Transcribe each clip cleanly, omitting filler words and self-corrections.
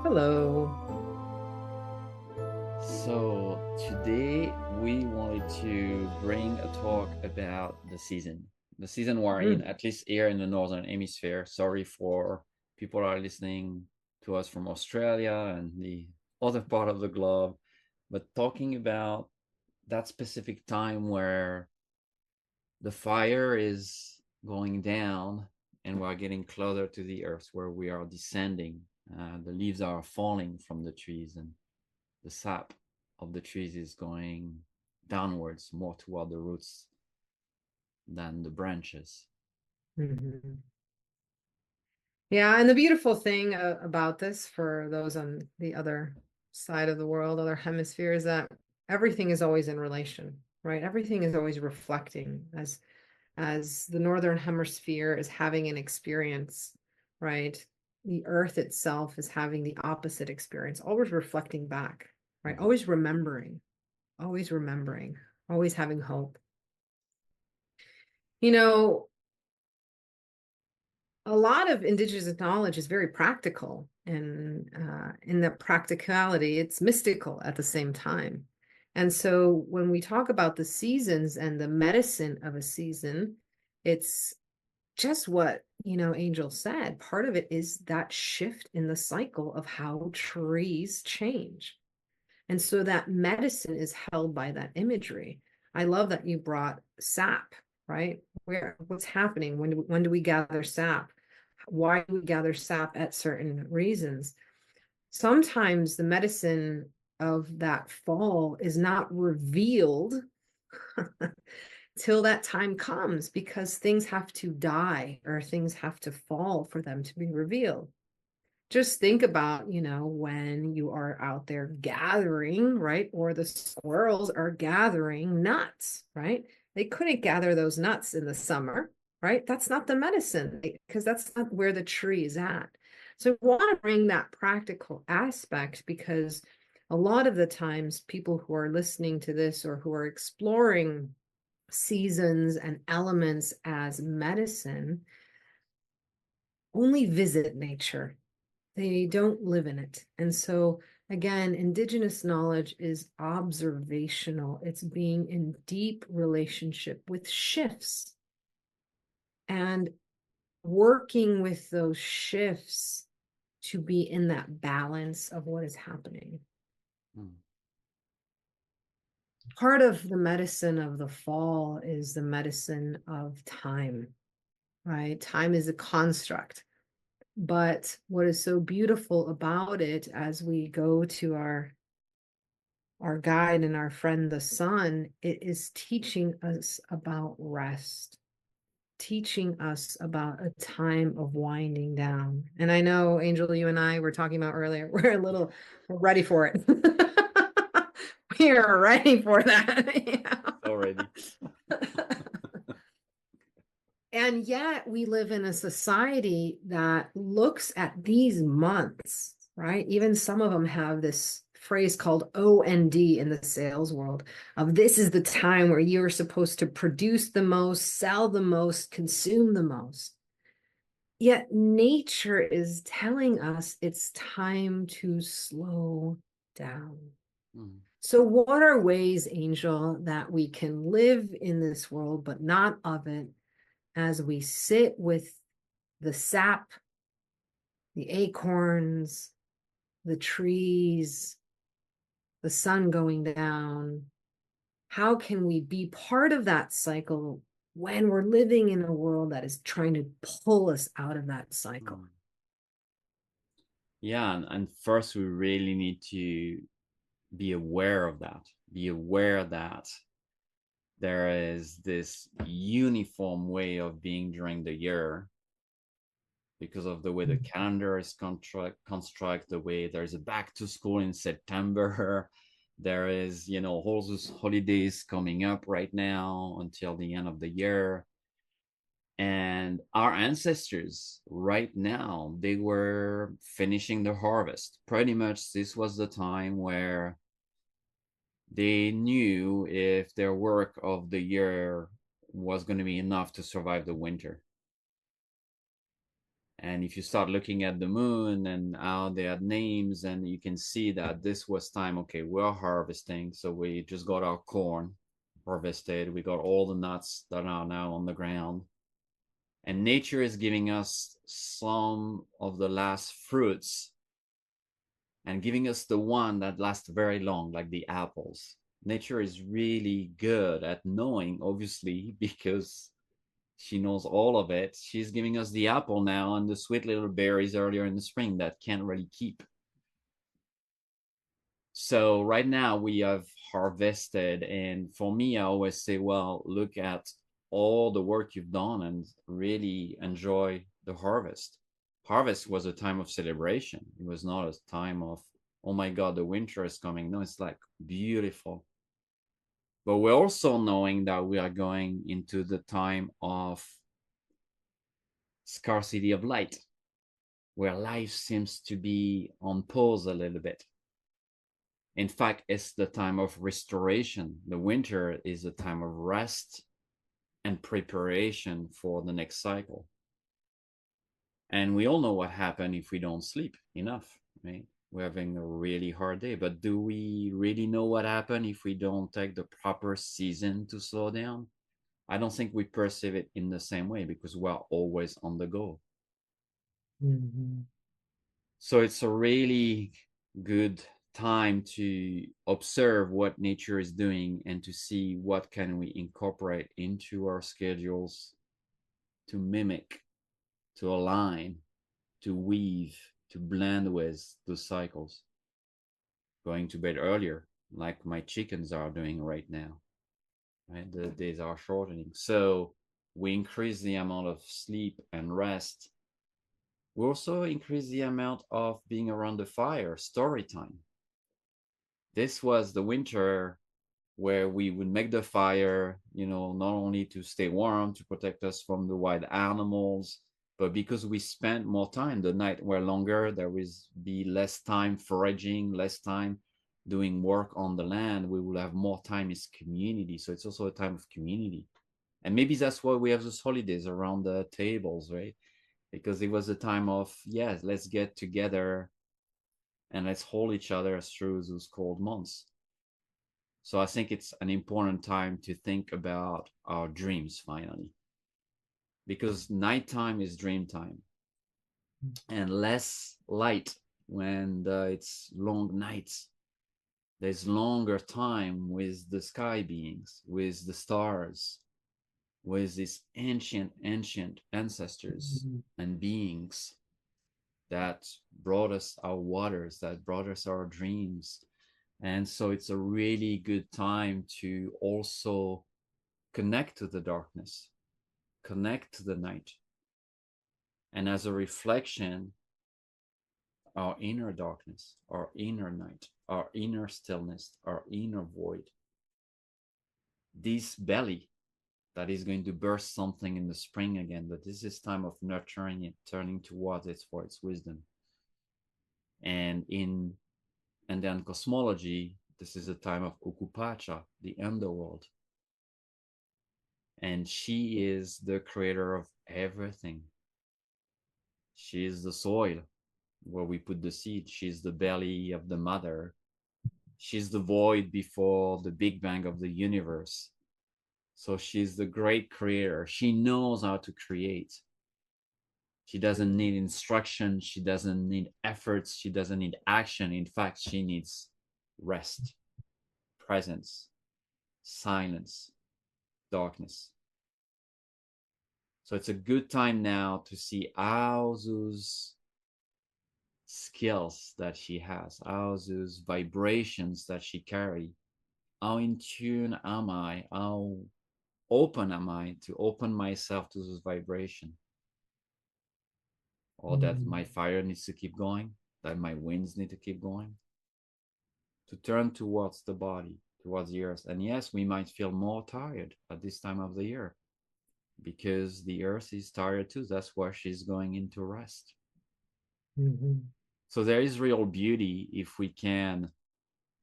Hello. So today we wanted to bring a talk about the season we're in, Mm. at least here in the Northern Hemisphere. Sorry for people who are listening to us from Australia and the other part of the globe, but talking about that specific time where the fire is going down and we're getting closer to the earth, where we are descending. The leaves are falling from the trees and the sap of the trees is going downwards more toward the roots than the branches. Mhm. Yeah, and the beautiful thing about this for those on the other side of the world, other hemisphere, is that everything is always in relation, right? Everything is always reflecting as the northern hemisphere is having an experience, right? The earth itself is having the opposite experience, always reflecting back, right? Mhm. Always remembering, always having hope. You know, a lot of indigenous knowledge is very practical, and in that practicality, it's mystical at the same time. And so when we talk about the seasons and the medicine of a season, it's just what, Angel said. Part of it is that shift in the cycle of how trees change. And so that medicine is held by that imagery. I love that you brought sap, right? What's happening? When do we gather sap? Why do we gather sap at certain reasons? Sometimes the medicine of that fall is not revealed till that time comes because things have to die or things have to fall for them to be revealed. Just think about, when you are out there gathering, right? Or the squirrels are gathering nuts, right? They couldn't gather those nuts in the summer, right? That's not the medicine because that's not where the tree is at. So I want to bring that practical aspect because a lot of the times people who are listening to this or who are exploring seasons and elements as medicine only visit nature. They don't live in it. And so, again, indigenous knowledge is observational, it's being in deep relationship with shifts and working with those shifts to be in that balance of what is happening. Mm. Part of the medicine of the fall is the medicine of time, right? Time is a construct. But what is so beautiful about it as we go to our guide and our friend the sun, it is teaching us about rest, teaching us about a time of winding down. And I know, Angel, you and I were talking about earlier, we're ready for it. We are ready for that. Already. And yet we live in a society that looks at these months, right? Even some of them have this phrase called OND in the sales world of this is the time where you're supposed to produce the most, sell the most, consume the most. Yet nature is telling us it's time to slow down. Mm. So, what are ways, Angel, that we can live in this world, but not of it, as we sit with the sap, the acorns, the trees, the sun going down? How can we be part of that cycle when we're living in a world that is trying to pull us out of that cycle? Mm. Yeah, and first we really need to be aware of that. Be aware that there is this uniform way of being during the year because of the way the calendar is construct, the way there's a back to school in September. There is, all those holidays coming up right now until the end of the year. And our ancestors, right now, they were finishing the harvest. Pretty much, this was the time where they knew if their work of the year was going to be enough to survive the winter. And if you start looking at the moon and how they had names, and you can see that this was time, okay, we're harvesting. So we just got our corn harvested. We got all the nuts that are now on the ground. And nature is giving us some of the last fruits and giving us the one that lasts very long, like the apples. Nature is really good at knowing, obviously, because she knows all of it. She's giving us the apple now and the sweet little berries earlier in the spring that can't really keep. So right now we have harvested, and for me, I always say, well, look at all the work you've done and really enjoy the harvest. Harvest was a time of celebration. It was not a time of, oh my God, the winter is coming. No, it's like beautiful. But we're also knowing that we are going into the time of scarcity of light, where life seems to be on pause a little bit. In fact, it's the time of restoration. The winter is a time of rest and preparation for the next cycle. And we all know what happens if we don't sleep enough, right? We're having a really hard day. But do we really know what happens if we don't take the proper season to slow down? I don't think we perceive it in the same way because we're always on the go. Mhm. So it's a really good time to observe what nature is doing and to see what can we incorporate into our schedules to mimic, to align, to weave, to blend with those cycles. Going to bed earlier, like my chickens are doing right now. Right, the days are shortening, so we increase the amount of sleep and rest. We also increase the amount of being around the fire, story time. This was the winter where we would make the fire, not only to stay warm, to protect us from the wild animals, but because we spent more time, the night were longer, there would be less time foraging, less time doing work on the land. We will have more time as community. So it's also a time of community. And maybe that's why we have those holidays around the tables, right? Because it was a time of, yes, let's get together and let's hold each other through those cold months. So I think it's an important time to think about our dreams finally, because nighttime is dream time and less light when it's long nights. There's longer time with the sky beings, with the stars, with these ancient ancestors Mhm. and beings that brought us our waters, that brought us our dreams. And so it's a really good time to also connect to the darkness, connect to the night. And as a reflection, our inner darkness, our inner night, our inner stillness, our inner void, this belly that is going to burst something in the spring again, but this is time of nurturing it, turning towards it for its wisdom. And then cosmology, this is a time of Ukupacha, the underworld. And she is the creator of everything. She is the soil where we put the seed. She's the belly of the mother. She's the void before the Big Bang of the universe. So she's the great creator. She knows how to create. She doesn't need instruction. She doesn't need efforts. She doesn't need action. In fact, she needs rest, presence, silence, darkness. So it's a good time now to see how those skills that she has, how those vibrations that she carries, how in tune am I, how open am I to open myself to this vibration, or that my Mhm. fire needs to keep going, that my winds need to keep going, to turn towards the body, towards the earth. And yes, we might feel more tired at this time of the year because the earth is tired too. That's why she's going into rest. Mhm. So there is real beauty if we can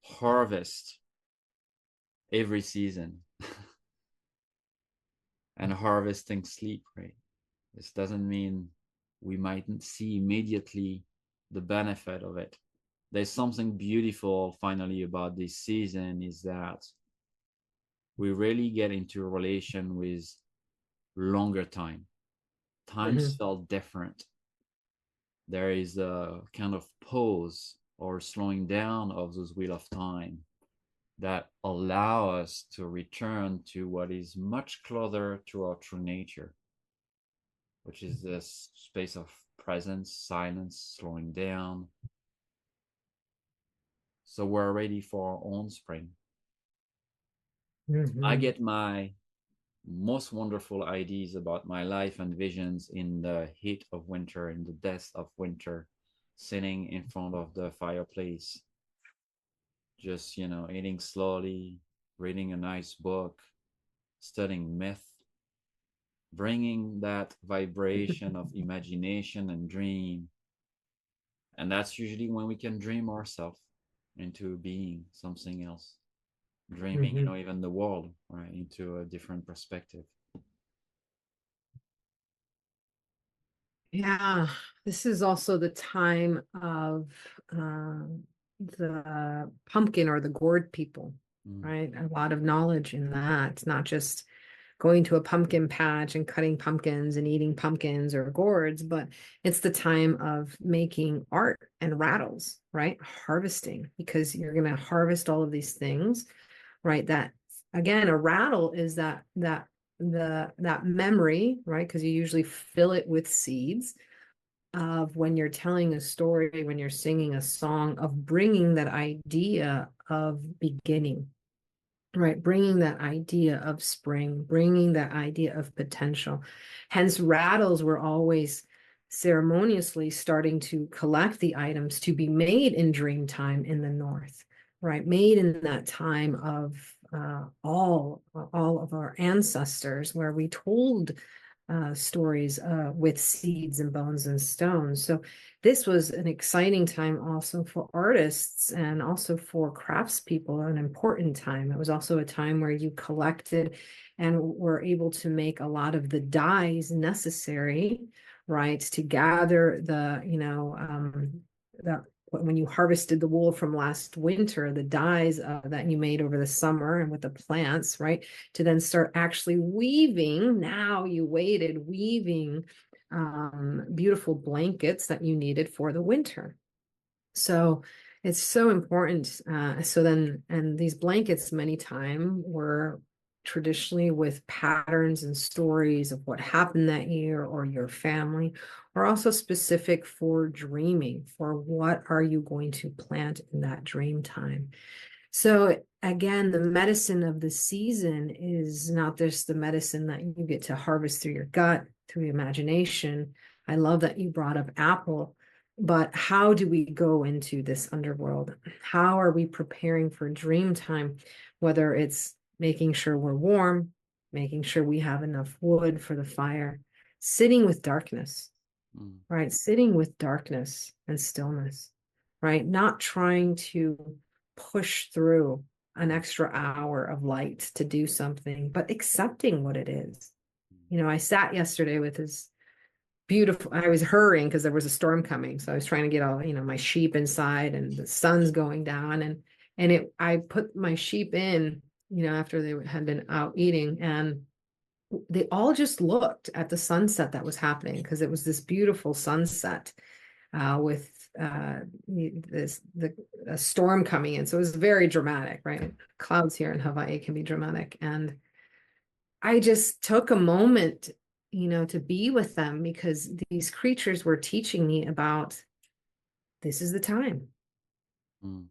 harvest every season and harvesting sleep, right? This doesn't mean we mightn't see immediately the benefit of it. There's something beautiful finally about this season is that we really get into a relation with longer time. Times Mhm. felt different. There is a kind of pause or slowing down of those wheel of time that allow us to return to what is much closer to our true nature, which is this space of presence, silence, slowing down. So we're ready for our own spring. I Mhm. get my most wonderful ideas about my life and visions in the heat of winter, in the depth of winter, sitting in front of the fireplace, just, eating slowly, reading a nice book, studying myth, bringing that vibration of imagination and dream. And that's usually when we can dream ourselves into being something else, dreaming, Mhm. even the world, right, into a different perspective. Yeah, this is also the time of the pumpkin or the gourd people, Mm, right? A lot of knowledge in that. It's not just going to a pumpkin patch and cutting pumpkins and eating pumpkins or gourds, but it's the time of making art and rattles, right? Harvesting, because you're going to harvest all of these things, right? That again, a rattle is that memory, right? Because you usually fill it with seeds of when you're telling a story, when you're singing a song, of bringing that idea of beginning, right? Bringing that idea of spring, bringing that idea of potential. Hence, rattles were always ceremoniously starting to collect the items to be made in dream time in the north, right? Made in that time of all of our ancestors, where we told stories with seeds and bones and stones. So this was an exciting time also for artists and also for craftspeople, an important time. It was also a time where you collected and were able to make a lot of the dyes necessary, right, to gather the when you harvested the wool from last winter, the dyes that you made over the summer and with the plants, right, to then start actually weaving. Now you waited, weaving beautiful blankets that you needed for the winter. So it's so important. So then, and these blankets many times were traditionally with patterns and stories of what happened that year or your family, or also specific for dreaming, for what are you going to plant in that dream time. So again, the medicine of the season is not just the medicine that you get to harvest through your gut, through your imagination. I love that you brought up apple, but how do we go into this underworld? How are we preparing for dream time? Whether it's making sure we're warm, making sure we have enough wood for the fire, sitting with darkness, mm, right? Sitting with darkness and stillness, right? Not trying to push through an extra hour of light to do something, but accepting what it is. I sat yesterday with this beautiful, I was hurrying because there was a storm coming. So I was trying to get all, my sheep inside and the sun's going down I put my sheep in, after they had been out eating, and they all just looked at the sunset that was happening because it was this beautiful sunset with the a storm coming in. So it was very dramatic, right? Clouds here in Hawaii can be dramatic. And I just took a moment, to be with them because these creatures were teaching me about this is the time. mm,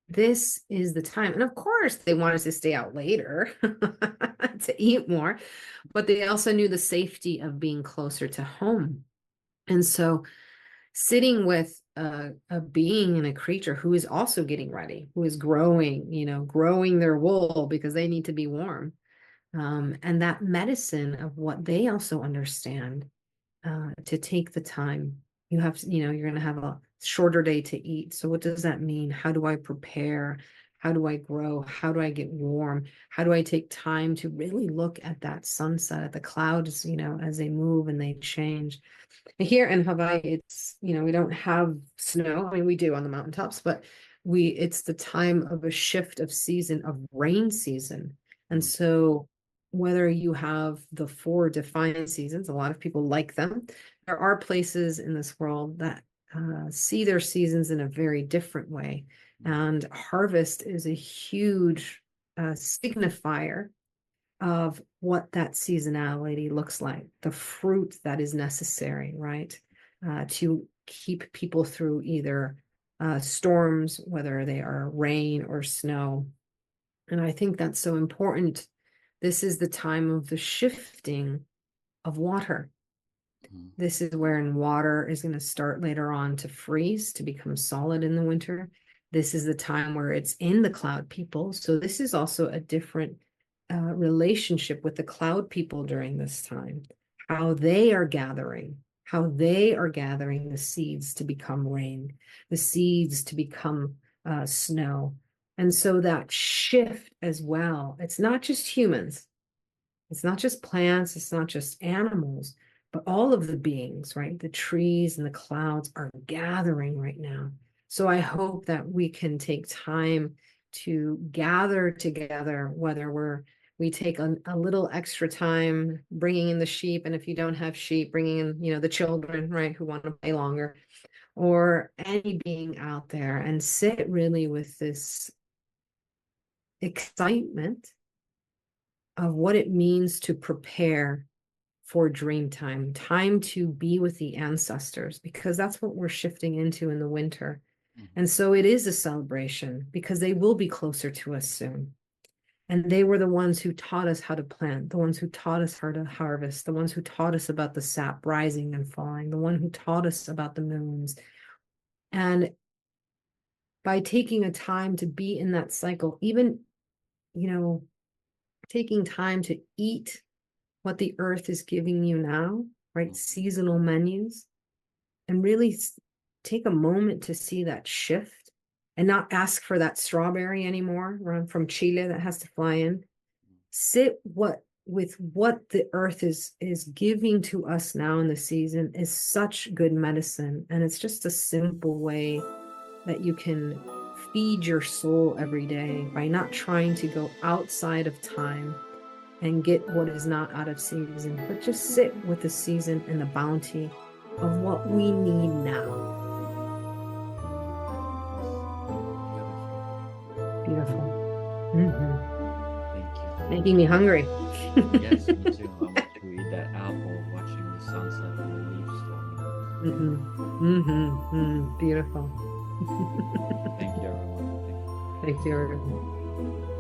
This is the time. And of course, they wanted to stay out later to eat more, but they also knew the safety of being closer to home. And so sitting with a being and a creature who is also getting ready, who is growing, growing their wool because they need to be warm. And that medicine of what they also understand, to take the time. You have to, you're going to have a shorter day to eat. So what does that mean? How do I prepare? How do I grow? How do I get warm? How do I take time to really look at that sunset, at the clouds, as they move and they change? Here in Hawaii, it's, we don't have snow. I mean, we do on the mountaintops, but it's the time of a shift of season, of rain season. And Mm, so whether you have the four defined seasons, a lot of people like them. There are places in this world that see their seasons in a very different way. mm, And harvest is a huge signifier of what that seasonality looks like, the fruit that is necessary, right? To keep people through either storms, whether they are rain or snow. And I think that's so important. This is the time of the shifting of water. mm, This is where water is going to start later on to freeze, to become solid in the winter. This is the time where it's in the cloud people. So this is also a different relationship with the cloud people during this time, how they are gathering the seeds to become rain, the seeds to become snow. And so that shift as well, it's not just humans, it's not just plants, it's not just animals, but all of the beings, right? The trees and the clouds are gathering right now. So I hope that we can take time to gather together, whether we take a little extra time bringing in the sheep, and if you don't have sheep, bringing in, the children, right, who want to play longer, or any being out there, and sit really with this excitement of what it means to prepare for dream time to be with the ancestors, because that's what we're shifting into in the winter. mm, And so it is a celebration because they will be closer to us soon. And they were the ones who taught us how to plant, the ones who taught us how to harvest, the ones who taught us about the sap rising and falling, the one who taught us about the moons. And by taking a time to be in that cycle, even, you know, taking time to eat what the earth is giving you now, right? mm, Seasonal menus, and really take a moment to see that shift and not ask for that strawberry anymore from Chile that has to fly in. Sit with what the earth is giving to us now in the season is such good medicine. And it's just a simple way that you can feed your soul every day by not trying to go outside of time and get what is not out of season, but just sit with the season and the bounty of what we need now. Beautiful. Hmm. thank you. Making me hungry. Yes, me too. I want to eat that apple, watching the sunset and the leaves falling. Hmm. Hmm. Hmm. Beautiful. Thank you, everyone. Thank you. Thank you.